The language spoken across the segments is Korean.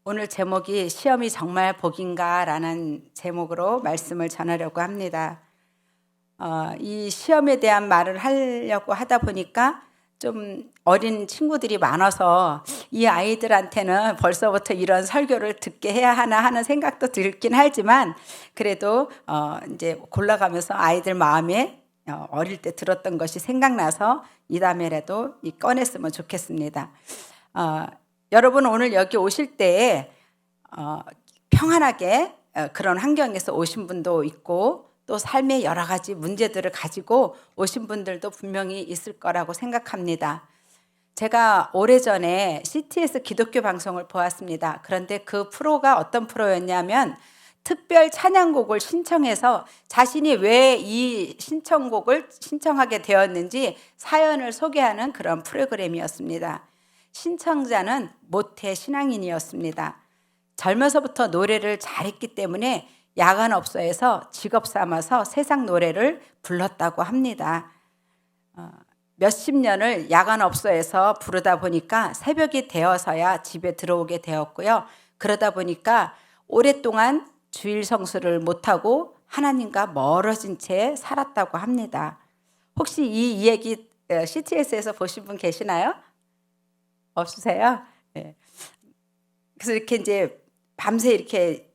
오늘 제목이 시험이 정말 복인가 라는 제목으로 말씀을 전하려고 합니다. 이 시험에 대한 말을 하려고 하다 보니까 좀 어린 친구들이 많아서 이 아이들한테는 벌써부터 이런 설교를 듣게 해야 하나 하는 생각도 들긴 하지만 그래도 이제 골라가면서 아이들 마음에 어릴 때 들었던 것이 생각나서 이 다음에라도 꺼냈으면 좋겠습니다. 여러분 오늘 여기 오실 때에 평안하게 그런 환경에서 오신 분도 있고 또 삶의 여러 가지 문제들을 가지고 오신 분들도 분명히 있을 거라고 생각합니다. 제가 오래전에 CTS 기독교 방송을 보았습니다. 그런데 그 프로가 어떤 프로였냐면 특별 찬양곡을 신청해서 자신이 왜 이 신청곡을 신청하게 되었는지 사연을 소개하는 그런 프로그램이었습니다. 신청자는 모태 신앙인이었습니다. 젊어서부터 노래를 잘했기 때문에 야간업소에서 직업 삼아서 세상 노래를 불렀다고 합니다. 몇십 년을 야간업소에서 부르다 보니까 새벽이 되어서야 집에 들어오게 되었고요. 그러다 보니까 오랫동안 주일 성수를 못하고 하나님과 멀어진 채 살았다고 합니다. 혹시 이 얘기 CTS에서 보신 분 계시나요? 없으세요? 네. 그래서 이렇게 이제 밤새 이렇게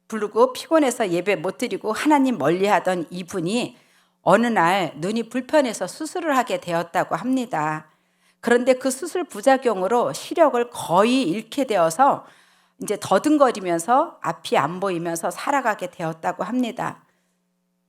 부르고 피곤해서 예배 못 드리고 하나님 멀리하던 이분이 어느 날 눈이 불편해서 수술을 하게 되었다고 합니다. 그런데 그 수술 부작용으로 시력을 거의 잃게 되어서 이제 더듬거리면서 앞이 안 보이면서 살아가게 되었다고 합니다.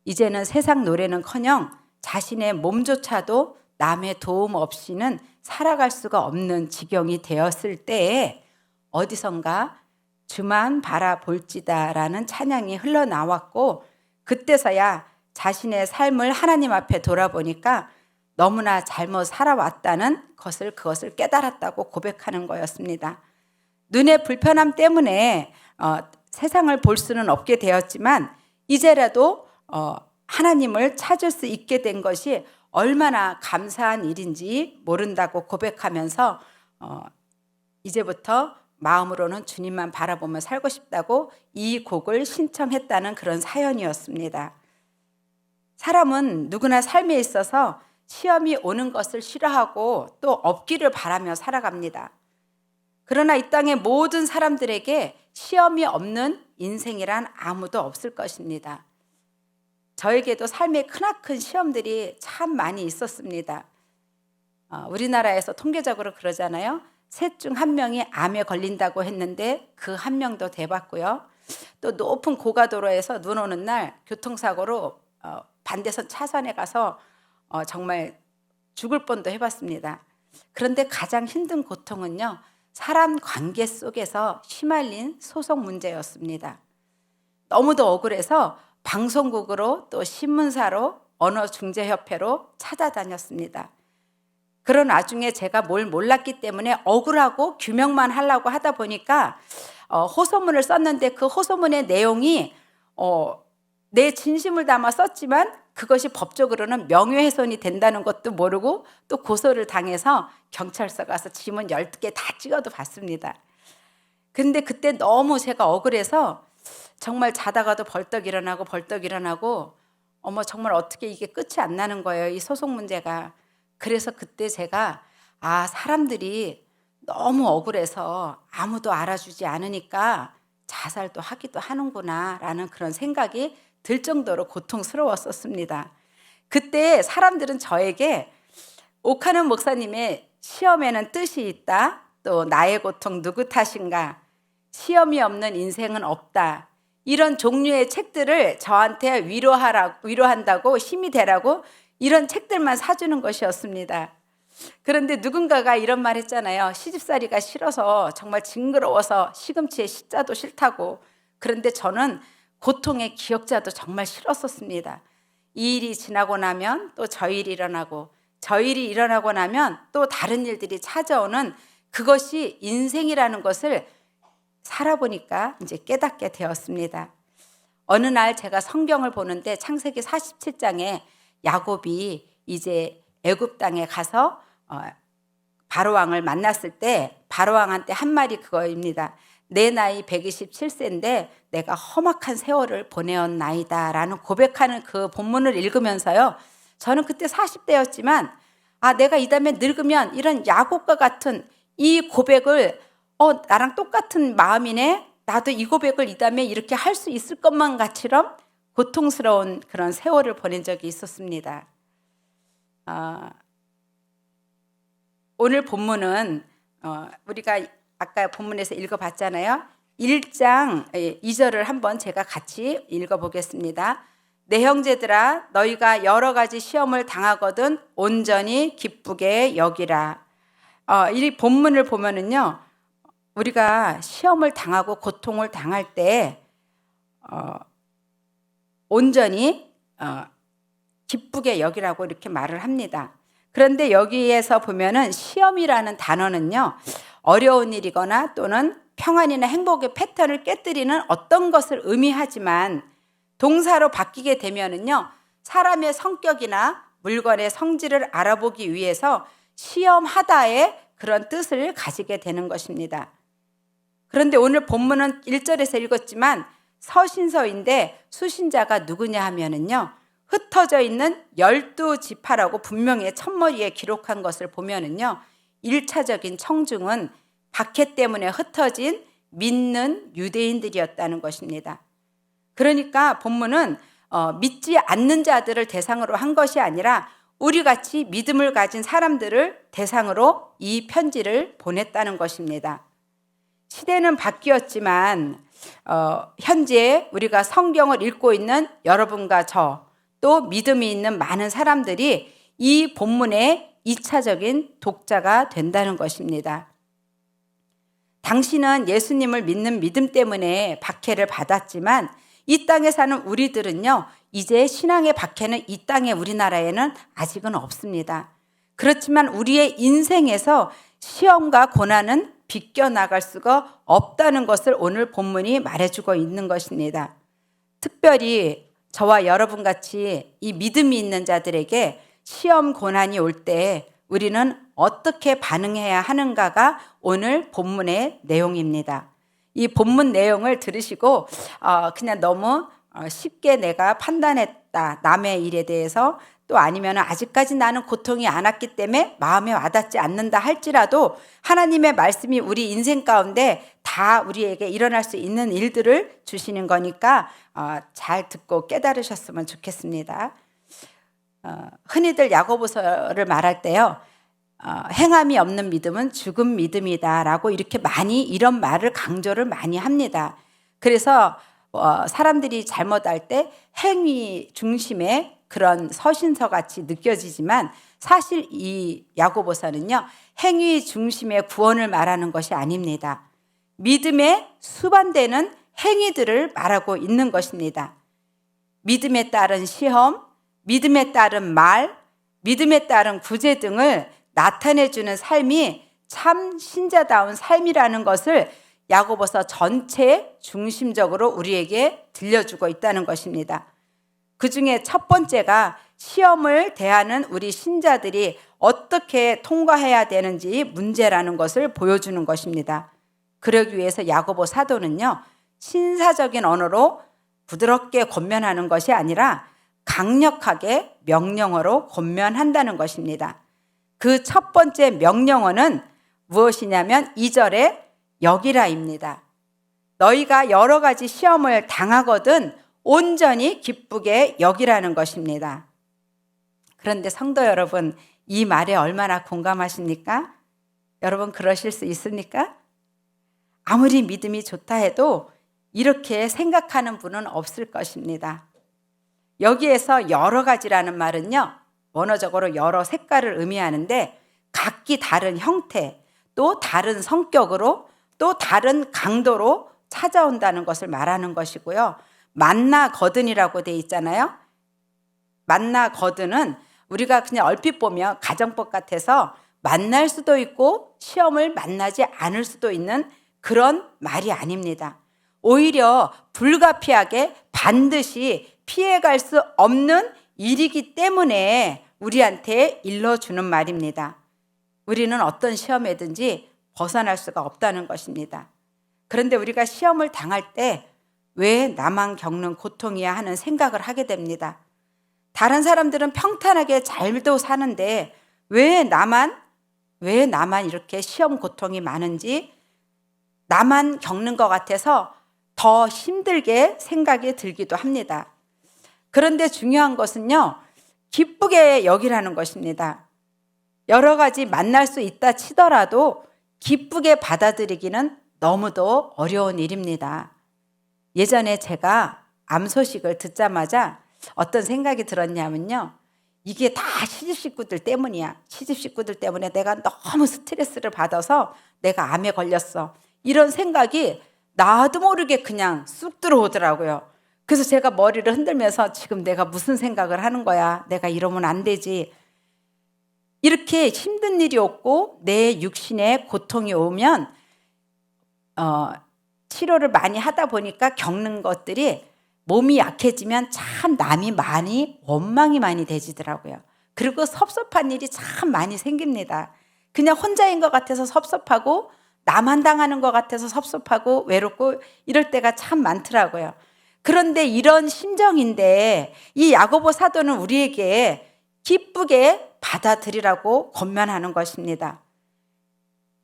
이제는 세상 노래는커녕 자신의 몸조차도 남의 도움 없이는 살아갈 수가 없는 지경이 되었을 때에 어디선가 주만 바라볼지다 라는 찬양이 흘러나왔고 그때서야 자신의 삶을 하나님 앞에 돌아보니까 너무나 잘못 살아왔다는 그것을 깨달았다고 고백하는 거였습니다. 눈의 불편함 때문에 세상을 볼 수는 없게 되었지만 이제라도 하나님을 찾을 수 있게 된 것이 얼마나 감사한 일인지 모른다고 고백하면서 이제부터 마음으로는 주님만 바라보며 살고 싶다고 이 곡을 신청했다는 그런 사연이었습니다. 사람은 누구나 삶에 있어서 시험이 오는 것을 싫어하고 또 없기를 바라며 살아갑니다. 그러나 이 땅의 모든 사람들에게 시험이 없는 인생이란 아무도 없을 것입니다. 저에게도 삶의 크나큰 시험들이 참 많이 있었습니다. 우리나라에서 통계적으로 그러잖아요. 셋 중 한 명이 암에 걸린다고 했는데 그 한 명도 돼봤고요. 또 높은 고가도로에서 눈 오는 날 교통사고로 반대선 차선에 가서 정말 죽을 뻔도 해봤습니다. 그런데 가장 힘든 고통은요. 사람 관계 속에서 휘말린 소송 문제였습니다. 너무도 억울해서 방송국으로 또 신문사로 언어중재협회로 찾아다녔습니다. 그런 와중에 제가 뭘 몰랐기 때문에 억울하고 규명만 하려고 하다 보니까 호소문을 썼는데 그 호소문의 내용이 내 진심을 담아 썼지만 그것이 법적으로는 명예훼손이 된다는 것도 모르고 또 고소를 당해서 경찰서 가서 지문 12개 다 찍어도 봤습니다. 근데 그때 너무 제가 억울해서 정말 자다가도 벌떡 일어나고 어머 정말 어떻게 이게 끝이 안 나는 거예요. 이 소송 문제가. 그래서 그때 제가 사람들이 너무 억울해서 아무도 알아주지 않으니까 자살도 하기도 하는구나 라는 그런 생각이 들 정도로 고통스러웠었습니다. 그때 사람들은 저에게 오카는 목사님의 시험에는 뜻이 있다. 또 나의 고통 누구 탓인가. 시험이 없는 인생은 없다. 이런 종류의 책들을 저한테 위로한다고 힘이 되라고 이런 책들만 사주는 것이었습니다. 그런데 누군가가 이런 말 했잖아요. 시집살이가 싫어서 정말 징그러워서 시금치에 시자도 싫다고. 그런데 저는 고통의 기억자도 정말 싫었었습니다. 이 일이 지나고 나면 또 저 일이 일어나고 저 일이 일어나고 나면 또 다른 일들이 찾아오는 그것이 인생이라는 것을 살아보니까 이제 깨닫게 되었습니다. 어느 날 제가 성경을 보는데 창세기 47장에 야곱이 이제 애굽 땅에 가서 바로왕을 만났을 때 바로왕한테 한 말이 그거입니다. 내 나이 127세인데 내가 험악한 세월을 보내온 나이다 라는 고백하는 그 본문을 읽으면서요, 저는 그때 40대였지만 내가 이 다음에 늙으면 이런 야곱과 같은 이 고백을 나랑 똑같은 마음이네, 나도 이 고백을 이 다음에 이렇게 할 수 있을 것만 같이럼 고통스러운 그런 세월을 보낸 적이 있었습니다. 오늘 본문은 우리가 아까 본문에서 읽어봤잖아요. 1장 2절을 한번 제가 같이 읽어보겠습니다. 내 형제들아, 너희가 여러 가지 시험을 당하거든 온전히 기쁘게 여기라. 이 본문을 보면은요, 우리가 시험을 당하고 고통을 당할 때 온전히 기쁘게 여기라고 이렇게 말을 합니다. 그런데 여기에서 보면은 시험이라는 단어는요, 어려운 일이거나 또는 평안이나 행복의 패턴을 깨뜨리는 어떤 것을 의미하지만 동사로 바뀌게 되면은요, 사람의 성격이나 물건의 성질을 알아보기 위해서 시험하다의 그런 뜻을 가지게 되는 것입니다. 그런데 오늘 본문은 1절에서 읽었지만 서신서인데 수신자가 누구냐 하면은요, 흩어져 있는 12지파라고 분명히 첫머리에 기록한 것을 보면은요, 1차적인 청중은 박해 때문에 흩어진 믿는 유대인들이었다는 것입니다. 그러니까 본문은 믿지 않는 자들을 대상으로 한 것이 아니라 우리같이 믿음을 가진 사람들을 대상으로 이 편지를 보냈다는 것입니다. 시대는 바뀌었지만 현재 우리가 성경을 읽고 있는 여러분과 저, 또 믿음이 있는 많은 사람들이 이 본문의 2차적인 독자가 된다는 것입니다. 당신은 예수님을 믿는 믿음 때문에 박해를 받았지만 이 땅에 사는 우리들은요, 이제 신앙의 박해는 이 땅의 우리나라에는 아직은 없습니다. 그렇지만 우리의 인생에서 시험과 고난은 비껴나갈 수가 없다는 것을 오늘 본문이 말해주고 있는 것입니다. 특별히 저와 여러분 같이 이 믿음이 있는 자들에게 시험 고난이 올 때 우리는 어떻게 반응해야 하는가가 오늘 본문의 내용입니다. 이 본문 내용을 들으시고 그냥 너무 쉽게 내가 판단했다, 남의 일에 대해서, 또 아니면 아직까지 나는 고통이 안 왔기 때문에 마음에 와닿지 않는다 할지라도 하나님의 말씀이 우리 인생 가운데 다 우리에게 일어날 수 있는 일들을 주시는 거니까 잘 듣고 깨달으셨으면 좋겠습니다. 흔히들 야고보서를 말할 때요, 행함이 없는 믿음은 죽은 믿음이다 라고 이렇게 많이 이런 말을 강조를 많이 합니다. 그래서 사람들이 잘못할 때 행위 중심의 그런 서신서 같이 느껴지지만 사실 이 야고보서는요, 행위 중심의 구원을 말하는 것이 아닙니다. 믿음에 수반되는 행위들을 말하고 있는 것입니다. 믿음에 따른 시험, 믿음에 따른 말, 믿음에 따른 구제 등을 나타내주는 삶이 참 신자다운 삶이라는 것을 야고보서 전체 중심적으로 우리에게 들려주고 있다는 것입니다. 그 중에 첫 번째가 시험을 대하는 우리 신자들이 어떻게 통과해야 되는지 문제라는 것을 보여주는 것입니다. 그러기 위해서 야고보 사도는요, 신사적인 언어로 부드럽게 권면하는 것이 아니라 강력하게 명령어로 권면한다는 것입니다. 그 첫 번째 명령어는 무엇이냐면 2절에 여기라입니다. 너희가 여러 가지 시험을 당하거든 온전히 기쁘게 여기라는 것입니다. 그런데 성도 여러분, 이 말에 얼마나 공감하십니까? 여러분 그러실 수 있습니까? 아무리 믿음이 좋다 해도 이렇게 생각하는 분은 없을 것입니다. 여기에서 여러 가지라는 말은요, 원어적으로 여러 색깔을 의미하는데 각기 다른 형태, 또 다른 성격으로, 또 다른 강도로 찾아온다는 것을 말하는 것이고요. 만나 거든이라고 돼 있잖아요. 만나 거든은 우리가 그냥 얼핏 보면 가정법 같아서 만날 수도 있고 시험을 만나지 않을 수도 있는 그런 말이 아닙니다. 오히려 불가피하게 반드시 피해갈 수 없는 일이기 때문에 우리한테 일러주는 말입니다. 우리는 어떤 시험에든지 벗어날 수가 없다는 것입니다. 그런데 우리가 시험을 당할 때 왜 나만 겪는 고통이야 하는 생각을 하게 됩니다. 다른 사람들은 평탄하게 잘도 사는데 왜 나만 이렇게 시험 고통이 많은지, 나만 겪는 것 같아서 더 힘들게 생각이 들기도 합니다. 그런데 중요한 것은요, 기쁘게 여기라는 것입니다. 여러 가지 만날 수 있다 치더라도 기쁘게 받아들이기는 너무도 어려운 일입니다. 예전에 제가 암 소식을 듣자마자 어떤 생각이 들었냐면요, 이게 다 시집 식구들 때문이야. 시집 식구들 때문에 내가 너무 스트레스를 받아서 내가 암에 걸렸어. 이런 생각이 나도 모르게 그냥 쑥 들어오더라고요. 그래서 제가 머리를 흔들면서 지금 내가 무슨 생각을 하는 거야. 내가 이러면 안 되지. 이렇게 힘든 일이 없고 내 육신에 고통이 오면 치료를 많이 하다 보니까 겪는 것들이, 몸이 약해지면 참 남이 원망이 많이 되지더라고요. 그리고 섭섭한 일이 참 많이 생깁니다. 그냥 혼자인 것 같아서 섭섭하고, 나만 당하는 것 같아서 섭섭하고 외롭고 이럴 때가 참 많더라고요. 그런데 이런 심정인데 이 야고보 사도는 우리에게 기쁘게 받아들이라고 권면하는 것입니다.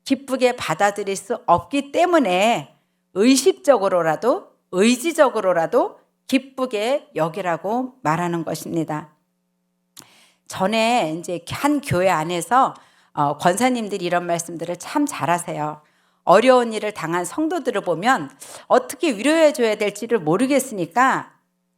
기쁘게 받아들일 수 없기 때문에 의식적으로라도 의지적으로라도 기쁘게 여기라고 말하는 것입니다. 전에 이제 한 교회 안에서 권사님들이 이런 말씀들을 참 잘하세요. 어려운 일을 당한 성도들을 보면 어떻게 위로해 줘야 될지를 모르겠으니까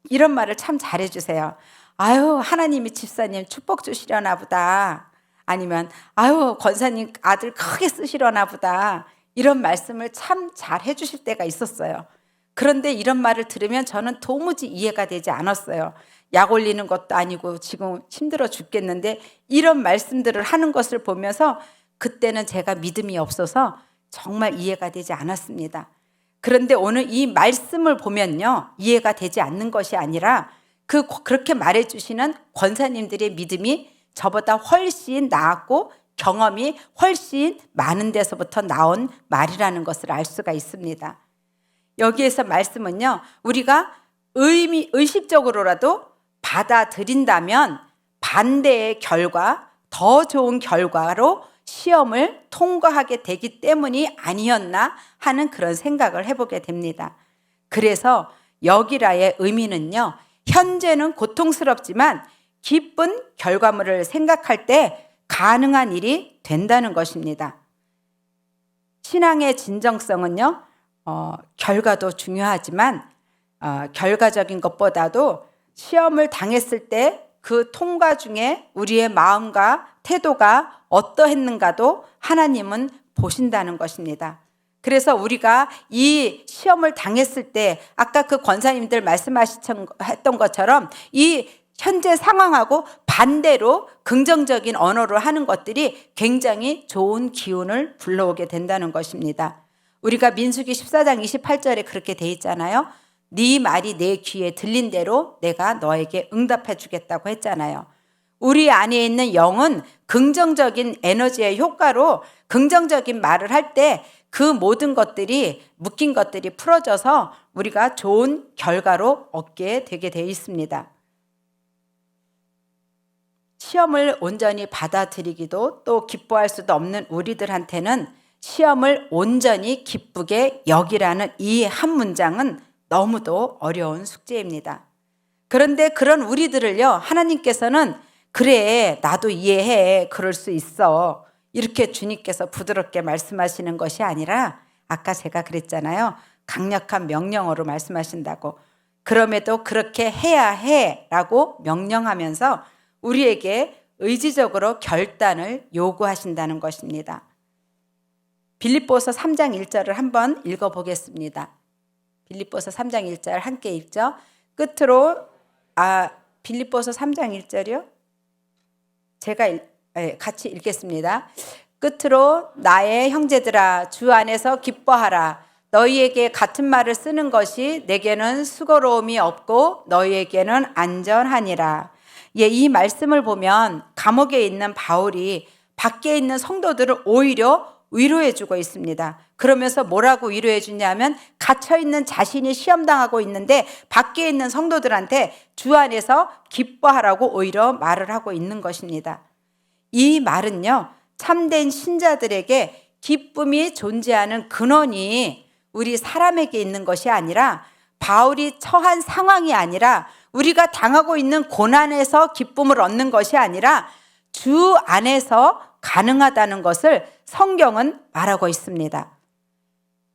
이런 말을 참 잘해주세요. 아유, 하나님이 집사님 축복 주시려나 보다. 아니면 아유, 권사님 아들 크게 쓰시려나 보다. 이런 말씀을 참 잘 해주실 때가 있었어요. 그런데 이런 말을 들으면 저는 도무지 이해가 되지 않았어요. 약 올리는 것도 아니고 지금 힘들어 죽겠는데 이런 말씀들을 하는 것을 보면서 그때는 제가 믿음이 없어서 정말 이해가 되지 않았습니다. 그런데 오늘 이 말씀을 보면요, 이해가 되지 않는 것이 아니라 그렇게 말해주시는 권사님들의 믿음이 저보다 훨씬 나았고 경험이 훨씬 많은 데서부터 나온 말이라는 것을 알 수가 있습니다. 여기에서 말씀은요, 우리가 의식적으로라도 받아들인다면 반대의 결과, 더 좋은 결과로 시험을 통과하게 되기 때문이 아니었나 하는 그런 생각을 해보게 됩니다. 그래서 여기라의 의미는요, 현재는 고통스럽지만 기쁜 결과물을 생각할 때 가능한 일이 된다는 것입니다. 신앙의 진정성은요, 결과도 중요하지만 결과적인 것보다도 시험을 당했을 때 그 통과 중에 우리의 마음과 태도가 어떠했는가도 하나님은 보신다는 것입니다. 그래서 우리가 이 시험을 당했을 때 아까 그 권사님들 말씀하셨던 것처럼 이 현재 상황하고 반대로 긍정적인 언어로 하는 것들이 굉장히 좋은 기운을 불러오게 된다는 것입니다. 우리가 민수기 14장 28절에 그렇게 돼 있잖아요. 네 말이 내 귀에 들린 대로 내가 너에게 응답해 주겠다고 했잖아요. 우리 안에 있는 영은 긍정적인 에너지의 효과로 긍정적인 말을 할 때 그 모든 것들이, 묶인 것들이 풀어져서 우리가 좋은 결과로 얻게 되게 되어 있습니다. 시험을 온전히 받아들이기도 또 기뻐할 수도 없는 우리들한테는 시험을 온전히 기쁘게 여기라는 이 한 문장은 너무도 어려운 숙제입니다. 그런데 그런 우리들을요, 하나님께서는 그래, 나도 이해해, 그럴 수 있어, 이렇게 주님께서 부드럽게 말씀하시는 것이 아니라 아까 제가 그랬잖아요. 강력한 명령어로 말씀하신다고. 그럼에도 그렇게 해야 해 라고 명령하면서 우리에게 의지적으로 결단을 요구하신다는 것입니다. 빌립보서 3장 1절을 한번 읽어보겠습니다. 빌립보서 3장 1절 함께 읽죠. 끝으로 빌립보서 3장 1절이요? 제가 같이 읽겠습니다. 끝으로 나의 형제들아, 주 안에서 기뻐하라. 너희에게 같은 말을 쓰는 것이 내게는 수고로움이 없고 너희에게는 안전하니라. 예, 이 말씀을 보면 감옥에 있는 바울이 밖에 있는 성도들을 오히려 위로해 주고 있습니다. 그러면서 뭐라고 위로해 주냐면 갇혀있는 자신이 시험당하고 있는데 밖에 있는 성도들한테 주 안에서 기뻐하라고 오히려 말을 하고 있는 것입니다. 이 말은요, 참된 신자들에게 기쁨이 존재하는 근원이 우리 사람에게 있는 것이 아니라, 바울이 처한 상황이 아니라, 우리가 당하고 있는 고난에서 기쁨을 얻는 것이 아니라 주 안에서 가능하다는 것을 성경은 말하고 있습니다.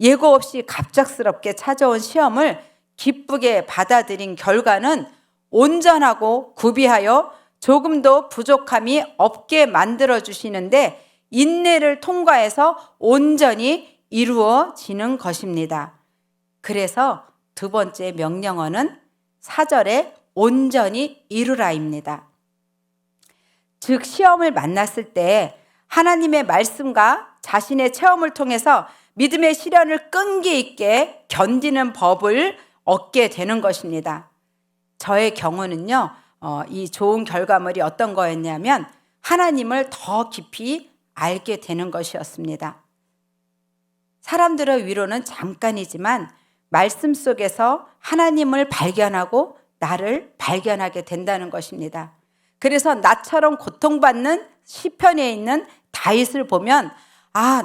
예고 없이 갑작스럽게 찾아온 시험을 기쁘게 받아들인 결과는 온전하고 구비하여 조금도 부족함이 없게 만들어 주시는데 인내를 통과해서 온전히 이루어지는 것입니다. 그래서 두 번째 명령어는 4절에 온전히 이루라입니다. 즉 시험을 만났을 때 하나님의 말씀과 자신의 체험을 통해서 믿음의 시련을 끈기 있게 견디는 법을 얻게 되는 것입니다. 저의 경우는요, 이 좋은 결과물이 어떤 거였냐면 하나님을 더 깊이 알게 되는 것이었습니다. 사람들의 위로는 잠깐이지만 말씀 속에서 하나님을 발견하고 나를 발견하게 된다는 것입니다. 그래서 나처럼 고통받는 시편에 있는 다윗을 보면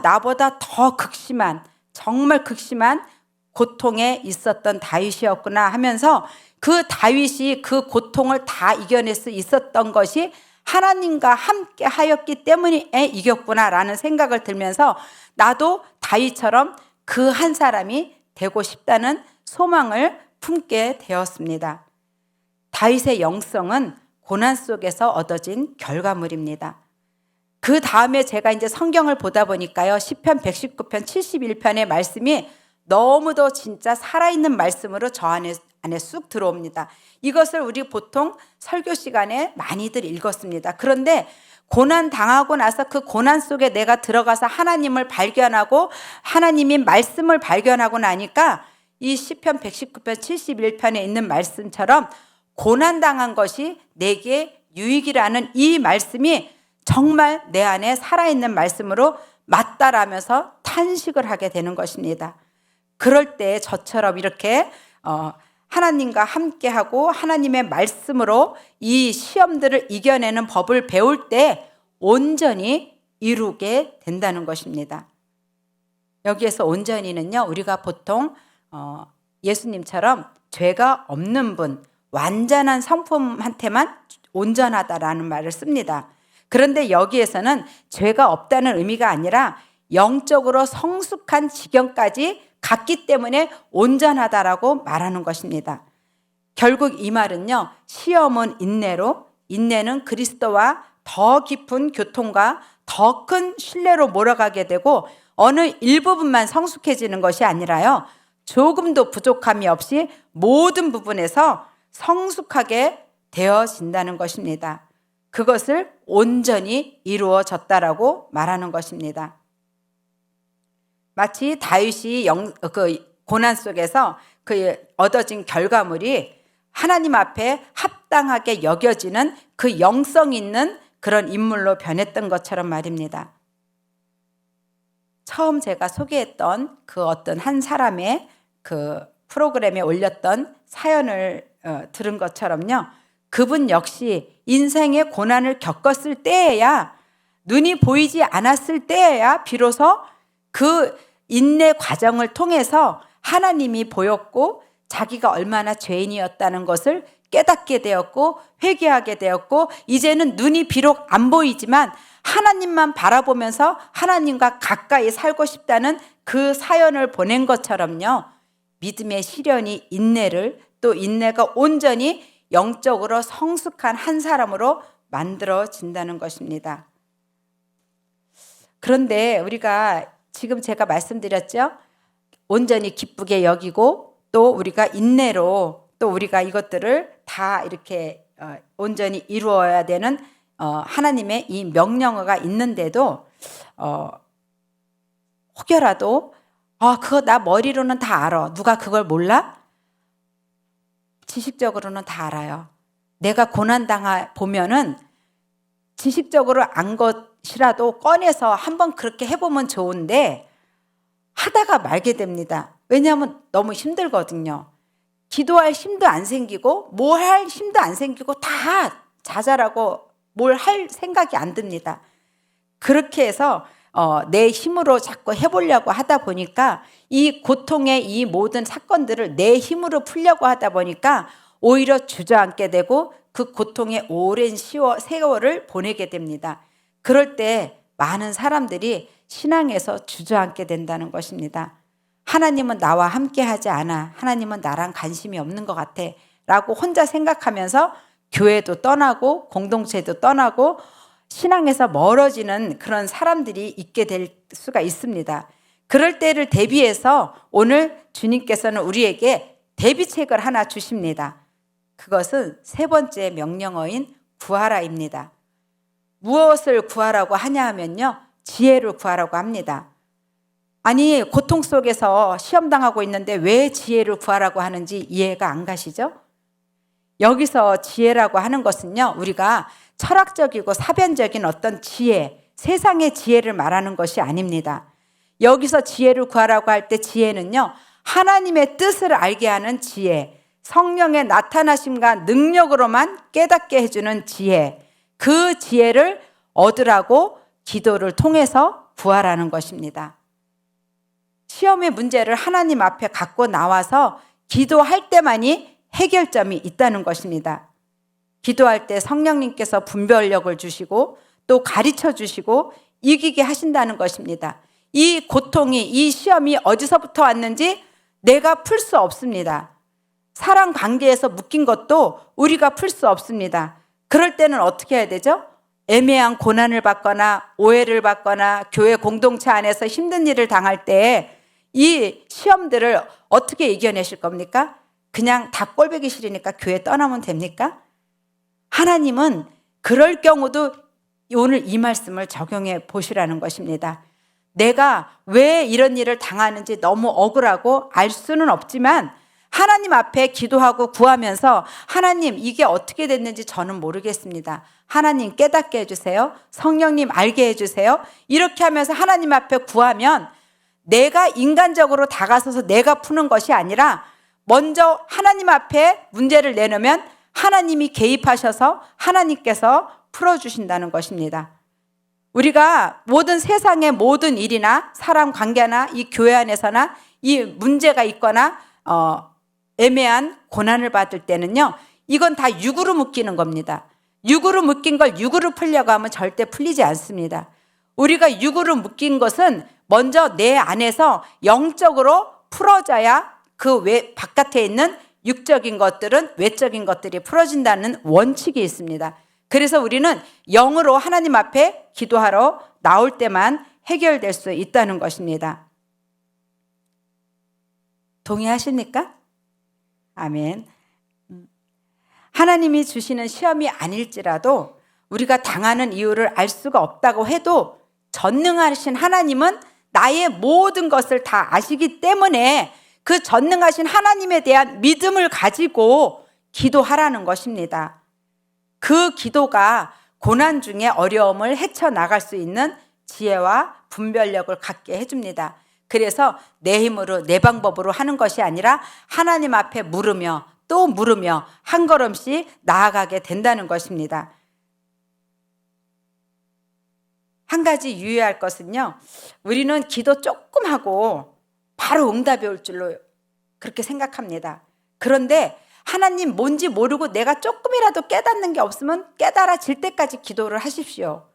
나보다 더 극심한, 정말 극심한 고통에 있었던 다윗이었구나 하면서 그 다윗이 그 고통을 다 이겨낼 수 있었던 것이 하나님과 함께 하였기 때문에 이겼구나라는 생각을 들면서 나도 다윗처럼 그 한 사람이 되고 싶다는 소망을 품게 되었습니다. 다윗의 영성은 고난 속에서 얻어진 결과물입니다. 그 다음에 제가 이제 성경을 보다 보니까요, 시편 119편 71편의 말씀이 너무도 진짜 살아있는 말씀으로 저 안에 쑥 들어옵니다. 이것을 우리 보통 설교 시간에 많이들 읽었습니다. 그런데 고난 당하고 나서 그 고난 속에 내가 들어가서 하나님을 발견하고 하나님의 말씀을 발견하고 나니까 이 시편 119편 71편에 있는 말씀처럼 고난 당한 것이 내게 유익이라는 이 말씀이 정말 내 안에 살아있는 말씀으로 맞다라면서 탄식을 하게 되는 것입니다. 그럴 때 저처럼 이렇게 하나님과 함께하고 하나님의 말씀으로 이 시험들을 이겨내는 법을 배울 때 온전히 이루게 된다는 것입니다. 여기에서 온전히는요, 우리가 보통 예수님처럼 죄가 없는 분, 완전한 성품한테만 온전하다라는 말을 씁니다. 그런데 여기에서는 죄가 없다는 의미가 아니라 영적으로 성숙한 지경까지 갔기 때문에 온전하다라고 말하는 것입니다. 결국 이 말은요, 시험은 인내로, 인내는 그리스도와 더 깊은 교통과 더 큰 신뢰로 몰아가게 되고 어느 일부분만 성숙해지는 것이 아니라요, 조금도 부족함이 없이 모든 부분에서 성숙하게 되어진다는 것입니다. 그것을 온전히 이루어졌다라고 말하는 것입니다. 마치 다윗이 고난 속에서 그 얻어진 결과물이 하나님 앞에 합당하게 여겨지는 그 영성 있는 그런 인물로 변했던 것처럼 말입니다. 처음 제가 소개했던 그 어떤 한 사람의 그 프로그램에 올렸던 사연을 들은 것처럼요, 그분 역시 인생의 고난을 겪었을 때에야, 눈이 보이지 않았을 때에야 비로소 그 인내 과정을 통해서 하나님이 보였고 자기가 얼마나 죄인이었다는 것을 깨닫게 되었고 회개하게 되었고, 이제는 눈이 비록 안 보이지만 하나님만 바라보면서 하나님과 가까이 살고 싶다는 그 사연을 보낸 것처럼요, 믿음의 시련이 인내를, 또 인내가 온전히 영적으로 성숙한 한 사람으로 만들어진다는 것입니다. 그런데 우리가 지금 제가 말씀드렸죠, 온전히 기쁘게 여기고 또 우리가 인내로 또 우리가 이것들을 다 이렇게 온전히 이루어야 되는 하나님의 이 명령어가 있는데도 혹여라도 그거 나 머리로는 다 알아. 누가 그걸 몰라? 지식적으로는 다 알아요. 내가 고난당하 보면은 지식적으로 안 것 것이라도 꺼내서 한번 그렇게 해보면 좋은데 하다가 말게 됩니다. 왜냐하면 너무 힘들거든요. 기도할 힘도 안 생기고 뭐 할 힘도 안 생기고 다 자잘하고 뭘 할 생각이 안 듭니다. 그렇게 해서 내 힘으로 자꾸 해보려고 하다 보니까 이 고통의 이 모든 사건들을 내 힘으로 풀려고 하다 보니까 오히려 주저앉게 되고 그 고통의 오랜 세월을 보내게 됩니다. 그럴 때 많은 사람들이 신앙에서 주저앉게 된다는 것입니다. 하나님은 나와 함께 하지 않아. 하나님은 나랑 관심이 없는 것 같아. 라고 혼자 생각하면서 교회도 떠나고 공동체도 떠나고 신앙에서 멀어지는 그런 사람들이 있게 될 수가 있습니다. 그럴 때를 대비해서 오늘 주님께서는 우리에게 대비책을 하나 주십니다. 그것은 세 번째 명령어인 구하라입니다. 무엇을 구하라고 하냐 하면요, 지혜를 구하라고 합니다. 아니, 고통 속에서 시험당하고 있는데 왜 지혜를 구하라고 하는지 이해가 안 가시죠? 여기서 지혜라고 하는 것은요, 우리가 철학적이고 사변적인 어떤 지혜, 세상의 지혜를 말하는 것이 아닙니다. 여기서 지혜를 구하라고 할 때 지혜는요, 하나님의 뜻을 알게 하는 지혜, 성령의 나타나심과 능력으로만 깨닫게 해주는 지혜, 그 지혜를 얻으라고 기도를 통해서 구하라는 것입니다. 시험의 문제를 하나님 앞에 갖고 나와서 기도할 때만이 해결점이 있다는 것입니다. 기도할 때 성령님께서 분별력을 주시고 또 가르쳐 주시고 이기게 하신다는 것입니다. 이 고통이, 이 시험이 어디서부터 왔는지 내가 풀 수 없습니다. 사랑 관계에서 묶인 것도 우리가 풀 수 없습니다. 그럴 때는 어떻게 해야 되죠? 애매한 고난을 받거나 오해를 받거나 교회 공동체 안에서 힘든 일을 당할 때 이 시험들을 어떻게 이겨내실 겁니까? 그냥 다 꼴보기 싫으니까 교회 떠나면 됩니까? 하나님은 그럴 경우도 오늘 이 말씀을 적용해 보시라는 것입니다. 내가 왜 이런 일을 당하는지 너무 억울하고 알 수는 없지만 하나님 앞에 기도하고 구하면서 하나님, 이게 어떻게 됐는지 저는 모르겠습니다. 하나님 깨닫게 해주세요. 성령님 알게 해주세요. 이렇게 하면서 하나님 앞에 구하면 내가 인간적으로 다가서서 내가 푸는 것이 아니라 먼저 하나님 앞에 문제를 내놓으면 하나님이 개입하셔서 하나님께서 풀어주신다는 것입니다. 우리가 모든 세상의 모든 일이나 사람 관계나 이 교회 안에서나 이 문제가 있거나 애매한 고난을 받을 때는요, 이건 다 육으로 묶이는 겁니다. 육으로 묶인 걸 육으로 풀려고 하면 절대 풀리지 않습니다. 우리가 육으로 묶인 것은 먼저 내 안에서 영적으로 풀어져야 그 바깥에 있는 육적인 것들은 외적인 것들이 풀어진다는 원칙이 있습니다. 그래서 우리는 영으로 하나님 앞에 기도하러 나올 때만 해결될 수 있다는 것입니다. 동의하십니까? 아멘. 하나님이 주시는 시험이 아닐지라도 우리가 당하는 이유를 알 수가 없다고 해도 전능하신 하나님은 나의 모든 것을 다 아시기 때문에 그 전능하신 하나님에 대한 믿음을 가지고 기도하라는 것입니다. 그 기도가 고난 중에 어려움을 헤쳐나갈 수 있는 지혜와 분별력을 갖게 해줍니다. 그래서 내 힘으로 내 방법으로 하는 것이 아니라 하나님 앞에 물으며 또 물으며 한 걸음씩 나아가게 된다는 것입니다. 한 가지 유의할 것은요, 우리는 기도 조금 하고 바로 응답이 올 줄로 그렇게 생각합니다. 그런데 하나님 뭔지 모르고 내가 조금이라도 깨닫는 게 없으면 깨달아질 때까지 기도를 하십시오.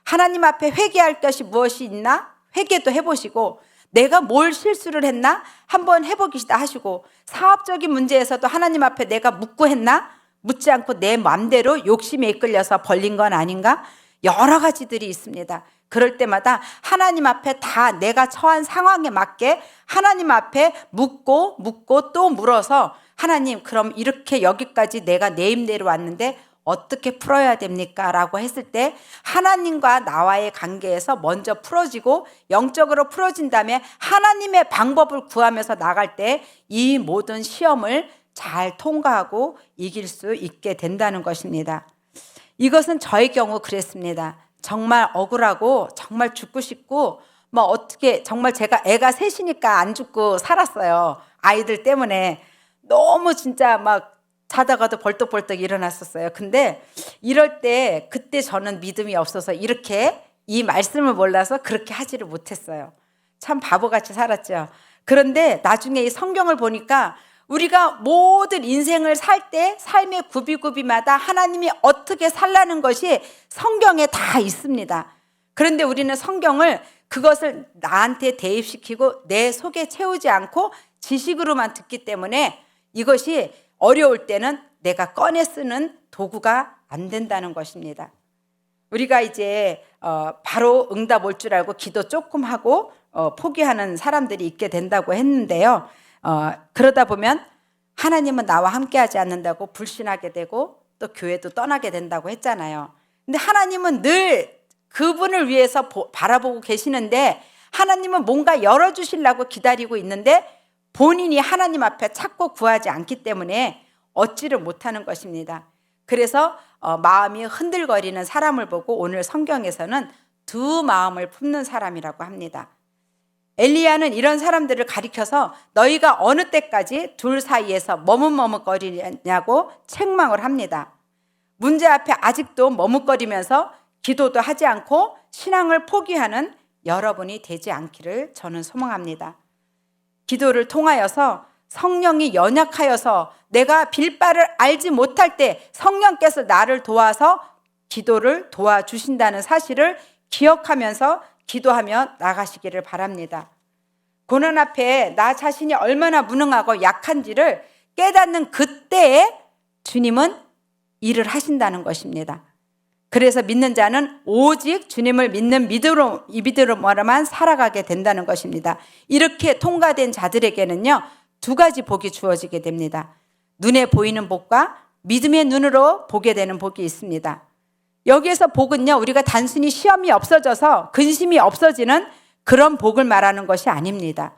하나님 앞에 회개할 것이 무엇이 있나? 회개도 해보시고, 내가 뭘 실수를 했나? 한번 해보기시다 하시고, 사업적인 문제에서도 하나님 앞에 내가 묻고 했나? 묻지 않고 내 마음대로 욕심에 이끌려서 벌린 건 아닌가? 여러 가지들이 있습니다. 그럴 때마다 하나님 앞에 다 내가 처한 상황에 맞게 하나님 앞에 묻고 또 물어서, 하나님, 그럼 이렇게 여기까지 내가 내 힘대로 왔는데 어떻게 풀어야 됩니까? 라고 했을 때 하나님과 나와의 관계에서 먼저 풀어지고 영적으로 풀어진 다음에 하나님의 방법을 구하면서 나갈 때 이 모든 시험을 잘 통과하고 이길 수 있게 된다는 것입니다. 이것은 저의 경우 그랬습니다. 정말 억울하고 정말 죽고 싶고 뭐 어떻게 정말 제가 애가 셋이니까 안 죽고 살았어요. 아이들 때문에 너무 진짜 막 자다가도 벌떡벌떡 일어났었어요. 근데 이럴 때 그때 저는 믿음이 없어서 이렇게 이 말씀을 몰라서 그렇게 하지를 못했어요. 참 바보같이 살았죠. 그런데 나중에 이 성경을 보니까 우리가 모든 인생을 살 때 삶의 구비구비마다 하나님이 어떻게 살라는 것이 성경에 다 있습니다. 그런데 우리는 성경을 그것을 나한테 대입시키고 내 속에 채우지 않고 지식으로만 듣기 때문에 이것이 어려울 때는 내가 꺼내 쓰는 도구가 안 된다는 것입니다. 우리가 이제 바로 응답 올 줄 알고 기도 조금 하고 포기하는 사람들이 있게 된다고 했는데요. 그러다 보면 하나님은 나와 함께하지 않는다고 불신하게 되고 또 교회도 떠나게 된다고 했잖아요. 근데 하나님은 늘 그분을 위해서 바라보고 계시는데 하나님은 뭔가 열어주시려고 기다리고 있는데 본인이 하나님 앞에 찾고 구하지 않기 때문에 얻지를 못하는 것입니다. 그래서 마음이 흔들거리는 사람을 보고 오늘 성경에서는 두 마음을 품는 사람이라고 합니다. 엘리야는 이런 사람들을 가리켜서 너희가 어느 때까지 둘 사이에서 머뭇머뭇거리냐고 책망을 합니다. 문제 앞에 아직도 머뭇거리면서 기도도 하지 않고 신앙을 포기하는 여러분이 되지 않기를 저는 소망합니다. 기도를 통하여서 성령이 연약하여서 내가 빌 바를 알지 못할 때 성령께서 나를 도와서 기도를 도와주신다는 사실을 기억하면서 기도하며 나가시기를 바랍니다. 고난 앞에 나 자신이 얼마나 무능하고 약한지를 깨닫는 그때에 주님은 일을 하신다는 것입니다. 그래서 믿는 자는 오직 주님을 믿는 믿음으로만 살아가게 된다는 것입니다. 이렇게 통과된 자들에게는요, 두 가지 복이 주어지게 됩니다. 눈에 보이는 복과 믿음의 눈으로 보게 되는 복이 있습니다. 여기에서 복은요, 우리가 단순히 시험이 없어져서 근심이 없어지는 그런 복을 말하는 것이 아닙니다.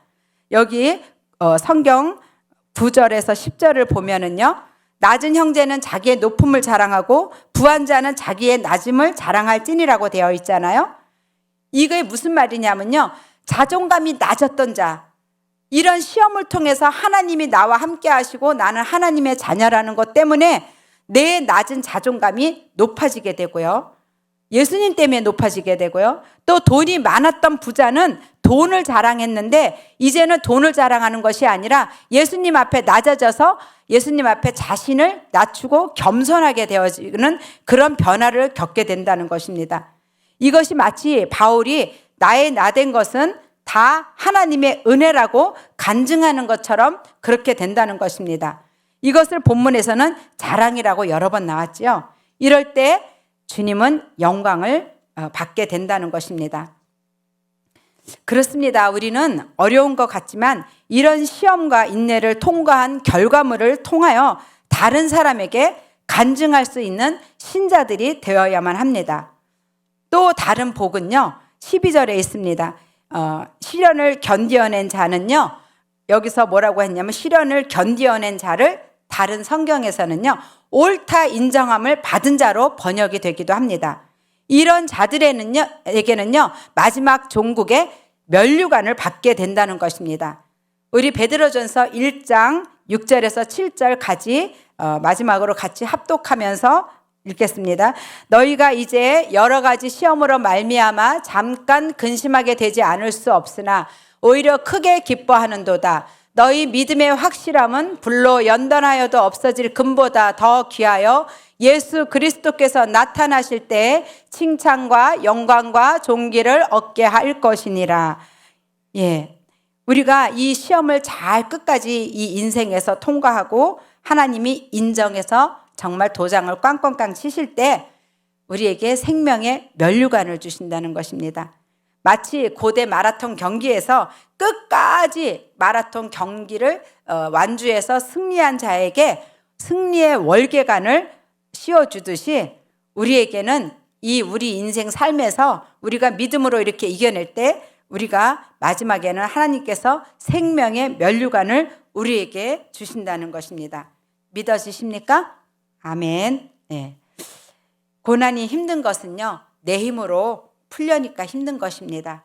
여기 성경 9절에서 10절을 보면은요, 낮은 형제는 자기의 높음을 자랑하고 부한 자는 자기의 낮음을 자랑할지니라고 되어 있잖아요. 이게 무슨 말이냐면요, 자존감이 낮았던 자, 이런 시험을 통해서 하나님이 나와 함께 하시고 나는 하나님의 자녀라는 것 때문에 내 낮은 자존감이 높아지게 되고요, 예수님 때문에 높아지게 되고요, 또 돈이 많았던 부자는 돈을 자랑했는데 이제는 돈을 자랑하는 것이 아니라 예수님 앞에 낮아져서 예수님 앞에 자신을 낮추고 겸손하게 되어지는 그런 변화를 겪게 된다는 것입니다. 이것이 마치 바울이 나의 나된 것은 다 하나님의 은혜라고 간증하는 것처럼 그렇게 된다는 것입니다. 이것을 본문에서는 자랑이라고 여러 번 나왔지요. 이럴 때 주님은 영광을 받게 된다는 것입니다. 그렇습니다. 우리는 어려운 것 같지만 이런 시험과 인내를 통과한 결과물을 통하여 다른 사람에게 간증할 수 있는 신자들이 되어야만 합니다. 또 다른 복은요, 12절에 있습니다. 시련을 견디어낸 자는요, 여기서 뭐라고 했냐면 시련을 견디어낸 자를 다른 성경에서는요, 옳다 인정함을 받은 자로 번역이 되기도 합니다. 이런 자들에게는요, 마지막 종국에 면류관을 받게 된다는 것입니다. 우리 베드로전서 1장 6절에서 7절까지 마지막으로 같이 합독하면서 읽겠습니다. 너희가 이제 여러 가지 시험으로 말미암아 잠깐 근심하게 되지 않을 수 없으나 오히려 크게 기뻐하는도다. 너희 믿음의 확실함은 불로 연단하여도 없어질 금보다 더 귀하여 예수 그리스도께서 나타나실 때에 칭찬과 영광과 존귀를 얻게 할 것이니라. 예, 우리가 이 시험을 잘 끝까지 이 인생에서 통과하고 하나님이 인정해서 정말 도장을 꽝꽝꽝 치실 때 우리에게 생명의 면류관을 주신다는 것입니다. 마치 고대 마라톤 경기에서 끝까지 마라톤 경기를 완주해서 승리한 자에게 승리의 월계관을 씌워주듯이 우리에게는 우리 인생 삶에서 우리가 믿음으로 이렇게 이겨낼 때 우리가 마지막에는 하나님께서 생명의 면류관을 우리에게 주신다는 것입니다. 믿어지십니까? 아멘. 네. 고난이 힘든 것은요, 내 힘으로 풀려니까 힘든 것입니다.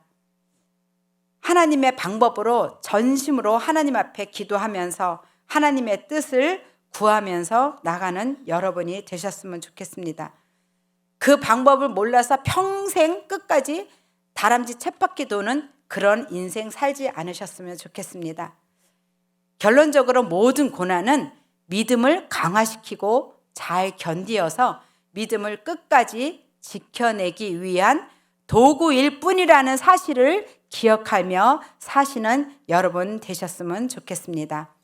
하나님의 방법으로 전심으로 하나님 앞에 기도하면서 하나님의 뜻을 구하면서 나가는 여러분이 되셨으면 좋겠습니다. 그 방법을 몰라서 평생 끝까지 다람쥐 쳇바퀴 도는 그런 인생 살지 않으셨으면 좋겠습니다. 결론적으로 모든 고난은 믿음을 강화시키고 잘 견디어서 믿음을 끝까지 지켜내기 위한 도구일 뿐이라는 사실을 기억하며 사시는 여러분 되셨으면 좋겠습니다.